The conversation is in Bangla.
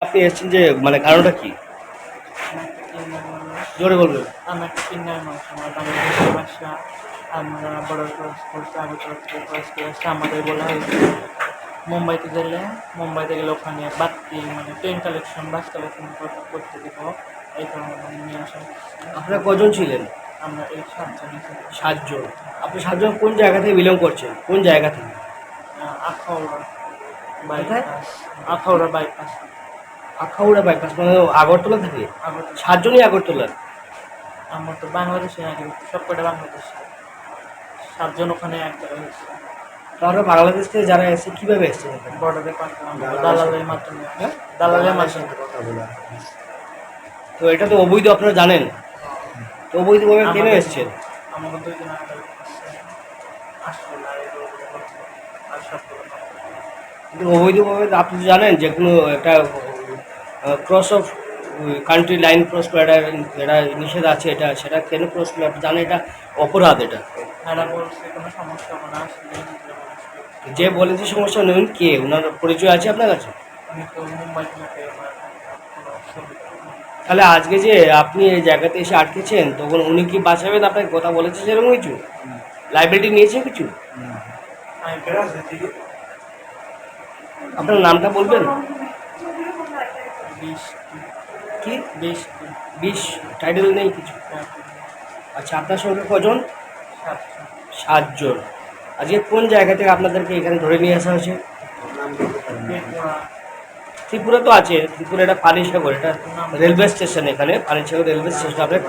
আপনি এসেছেন যে মানে কারণটা কি? জোরে বলবেন। আমি একটা কিন্নার মানুষ, আমার বাংলাদেশের ভাষা। আমরা বড় ক্লাস করছি, আগরতলা থেকে ক্লাস করে আসছি। আমাদের বলা হয়েছে মুম্বাইতে গেলে ওখানে বাড়তি মানে ট্রেন কালেকশন, বাস কালেকশন করতে দিব। এই কারণে মানে নিয়ে আসা হয়েছে। আপনারা কজন ছিলেন? আমরা এই 7 জন এখানে 7 জন। আপনি 7 জন কোন জায়গা থেকে বিলং করছেন? কোন জায়গা থেকে? আখাউড়া কোথায়? Bypass, Akhaura bypass, Akhaura bypass মানে আগরতলা থেকে? আগরতলা। 7 জনই আগরতলার? আমার তো বাংলাদেশে আগে সবকটা বাংলাদেশে, 7 জন ওখানে এক জায়গায় হয়েছে। তারা বাংলাদেশ থেকে যারা এসেছে কিভাবে এসেছেন এখানে? বর্ডারে পাঠালাম দালালের মাধ্যমে। হ্যাঁ? দালালের মাধ্যমে। তো এটা তো অবৈধ, আপনারা জানেন। তো অবৈধভাবে কেন এসেছেন? আমাকে 2 দিন আগে আসলো না, আর সবগুলো কিন্তু অবৈধভাবে আপনি তো জানেন যে কোনো একটা cross of country line cross করা এটা নিষেধ আছে, এটা সেটা কেন ক্রস করলে আপনি জানেন এটা অপরাধ এটা। এরা বলছে কোনো সমস্যা হবে না, আসলে যে বলেছে সমস্যা নেই কে, ওনার পরিচয় আছে আপনার কাছে? আমি তো মুম্বাই থেকে আমার কোনো অসুবিধা নেই। তাহলে আজকে যে আপনি এই জায়গাতে এসে আটকেছেন তখন উনি কি বাঁচাবেন, আপনাকে কথা বলেছে সেরকম কিছু? লাইবিলিটি নিয়েছে কিছু? আমি আপনার নামটা বলবেন? 20 কি? 20 বিশ? টাইটেল নেই কিছু? আচ্ছা, আপনার সঙ্গে কজন? 7 7 জন। আজকে কোন জায়গা থেকে আপনাদেরকে এখানে ধরে নিয়ে আসা হয়েছে? ত্রিপুরা তো আছে, ত্রিপুরা এটা পানিসাগর, এটা রেলওয়ে স্টেশন, এখানে পানিসাগর রেলওয়ে স্টেশন। আপনার